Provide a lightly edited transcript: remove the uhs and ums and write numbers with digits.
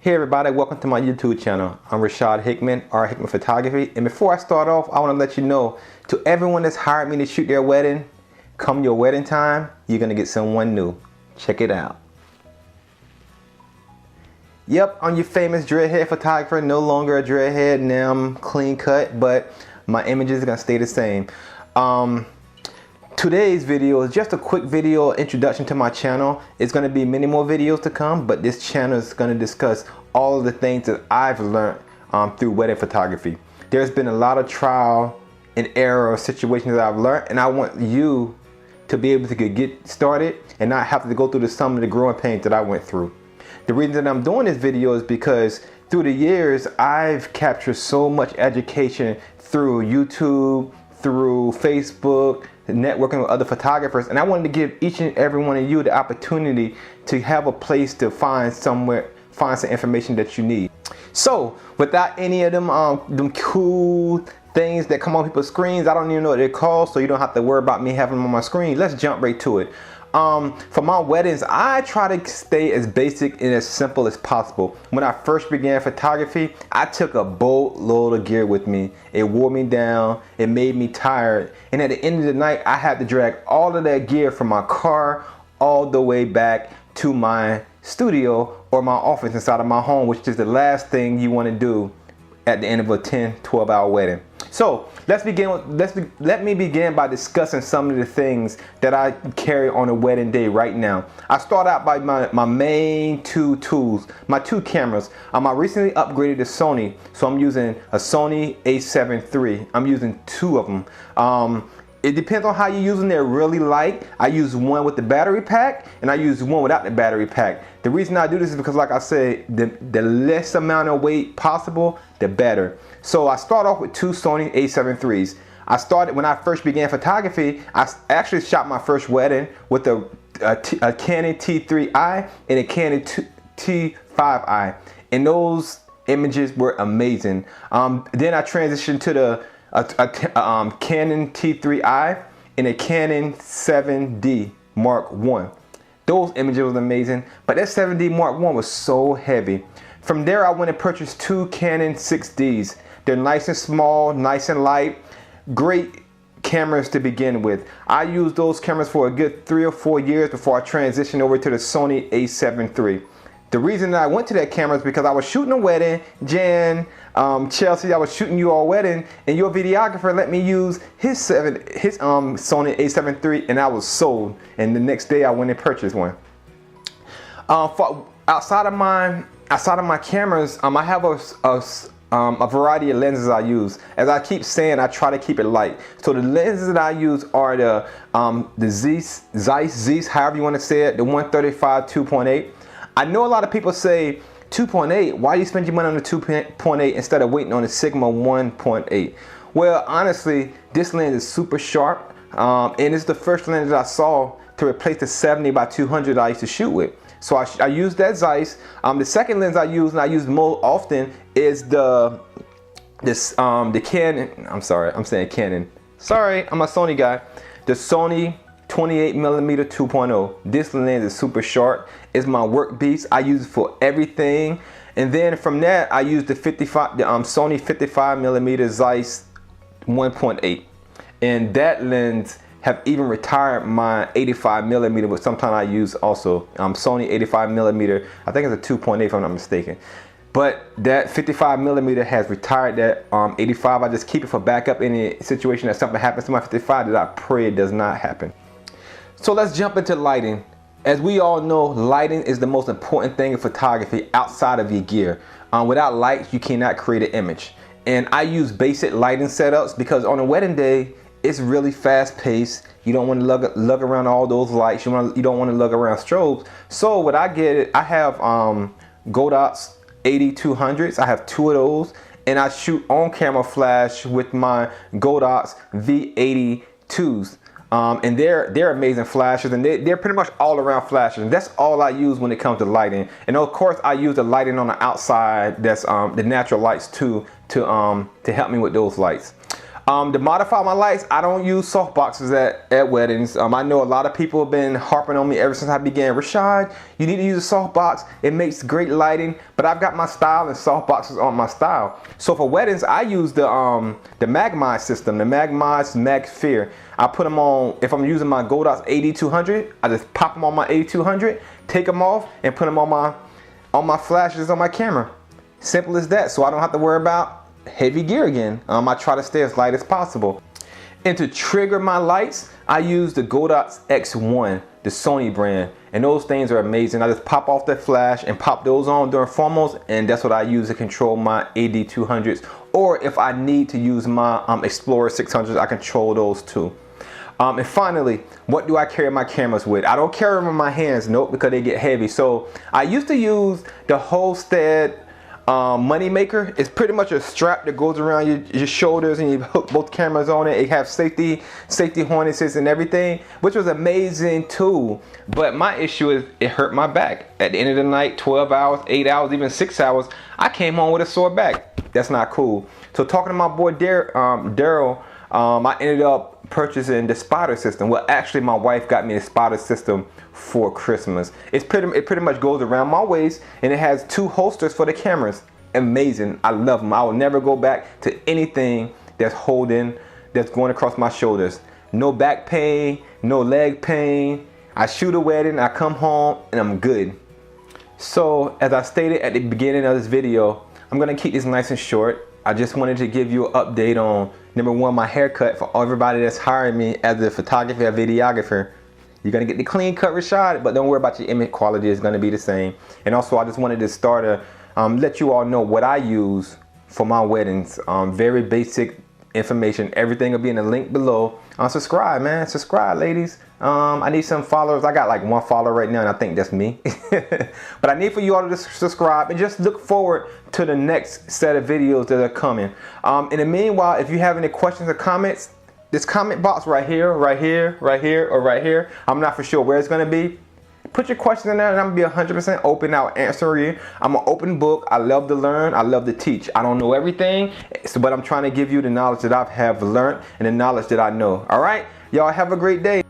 Hey everybody, welcome to my YouTube channel. I'm Rashad Hickman, R Hickman Photography. And before I start off, I want to let you know, to everyone that's hired me to shoot their wedding, come your wedding time, you're going to get someone new. Check it out. Yep, I'm your famous dreadhead photographer, no longer a dreadhead, now I'm clean cut, but my images are going to stay the same. Today's video is just a quick video introduction to my channel. It's going to be many more videos to come, but this channel is going to discuss all of the things that I've learned through wedding photography. There's been a lot of trial and error situations that I've learned, and I want you to be able to get started and not have to go through some of the growing pains that I went through. The reason that I'm doing this video is because through the years I've captured so much education through YouTube, through Facebook, networking with other photographers, and I wanted to give each and every one of you the opportunity to have a place to find some information that you need. So without any of them cool things that come on people's screens, I don't even know what they're called, so you don't have to worry about me having them on my screen. Let's jump right to it. For my weddings, I try to stay as basic and as simple as possible. When I first began photography, I took a boatload of gear with me. It wore me down, it made me tired, and at the end of the night, I had to drag all of that gear from my car all the way back to my studio or my office inside of my home, which is the last thing you want to do at the end of a 10-12 hour wedding. So let me begin by discussing some of the things that I carry on a wedding day right now. I start out by my main two tools, my two cameras. I recently upgraded to Sony, so I'm using a Sony a7 III. I'm using two of them. It depends on how you're using it really light. I use one with the battery pack and I use one without the battery pack. The reason I do this is because, like I said, the less amount of weight possible, the better. So I start off with two Sony a7 IIIs. I started when I first began photography. I actually shot my first wedding with a Canon T3i and a Canon T5i, and those images were amazing. Then I transitioned to the Canon T3i and a Canon 7D Mark I. Those images was amazing, but that 7D Mark I was so heavy. From there, I went and purchased two Canon 6Ds. They're nice and small, nice and light, great cameras to begin with. I used those cameras for a good 3 or 4 years before I transitioned over to the Sony a7 III. The reason that I went to that camera is because I was shooting a wedding. Jan, Chelsea, I was shooting your wedding, and your videographer let me use his Sony a7 III, and I was sold. And the next day I went and purchased one. Outside of my cameras, I have a variety of lenses I use. As I keep saying, I try to keep it light. So the lenses that I use are the Zeiss, however you want to say it, the 135 2.8. I know a lot of people say 2.8, why do you spend your money on the 2.8 instead of waiting on the Sigma 1.8? Well, honestly, this lens is super sharp, and it's the first lens that I saw to replace the 70 by 200 I used to shoot with. So I use that Zeiss. The second lens I use, and I use more often, is the Canon. I'm sorry, I'm saying Canon. Sorry, I'm a Sony guy. The Sony 28mm 2.0. This lens is super sharp. It's my work beast. I use it for everything. And then from that, I use the Sony 55mm Zeiss 1.8. And that lens have even retired my 85mm, but sometimes I use also Sony 85mm. I think it's a 2.8 if I'm not mistaken. But that 55mm has retired that 85. I just keep it for backup in a situation that something happens to my 55 that I pray it does not happen. So let's jump into lighting. As we all know, lighting is the most important thing in photography outside of your gear. Without lights, you cannot create an image. And I use basic lighting setups because on a wedding day, it's really fast paced. You don't want to lug around all those lights. You don't want to lug around strobes. So what I get, I have Godot's 8200s. I have two of those, and I shoot on camera flash with my Godot's V82s. And they're amazing flashes, and they're pretty much all around flashes. And that's all I use when it comes to lighting. And of course, I use the lighting on the outside. That's the natural lights too to help me with those lights. To modify my lights, I don't use soft boxes at weddings. I know a lot of people have been harping on me ever since I began. Rashad, you need to use a soft box. It makes great lighting, but I've got my style and soft boxes aren't my style. So for weddings, I use the Magmi system, the Magmi's Magsphere. I put them on, if I'm using my Godox AD200, I just pop them on my AD200, take them off, and put them on my flashes on my camera. Simple as that, so I don't have to worry about heavy gear again. I try to stay as light as possible. And to trigger my lights, I use the Godox X1, the Sony brand, and those things are amazing. I just pop off the flash and pop those on during formals, and that's what I use to control my AD200s. Or if I need to use my Explorer 600s, I control those too. And finally, what do I carry my cameras with? I don't carry them in my hands, nope, because they get heavy. So I used to use the Holstead money maker. It's pretty much a strap that goes around your shoulders, and you hook both cameras on it. It has safety harnesses and everything, which was amazing too. But my issue is it hurt my back. At the end of the night, 12 hours, 8 hours, even 6 hours, I came home with a sore back. That's not cool. So talking to my boy Daryl, I ended up purchasing the spotter system. Well, actually my wife got me the spotter system for Christmas. It pretty much goes around my waist, and it has 2 holsters for the cameras. Amazing. I love them. I will never go back to anything that's going across my shoulders. No back pain, no leg pain. I shoot a wedding, I come home, and I'm good. So as I stated at the beginning of this video, I'm gonna keep this nice and short. I just wanted to give you an update on, number one, my haircut for everybody that's hiring me as a photographer or videographer. You're gonna get the clean cut Rashad, but don't worry about your image quality, it's gonna be the same. And also I just wanted to start let you all know what I use for my weddings. Very basic information. Everything will be in the link below. Subscribe, man, subscribe, ladies. I need some followers. I got like 1 follower right now, and I think that's me. But I need for you all to subscribe and just look forward to the next set of videos that are coming. In the meanwhile, if you have any questions or comments, this comment box right here, or right here, I'm not for sure where it's gonna be. Put your questions in there, and I'm gonna be 100% open. I'll answer you. I'm an open book. I love to learn. I love to teach. I don't know everything, but I'm trying to give you the knowledge that I have learned and the knowledge that I know. All right, y'all have a great day.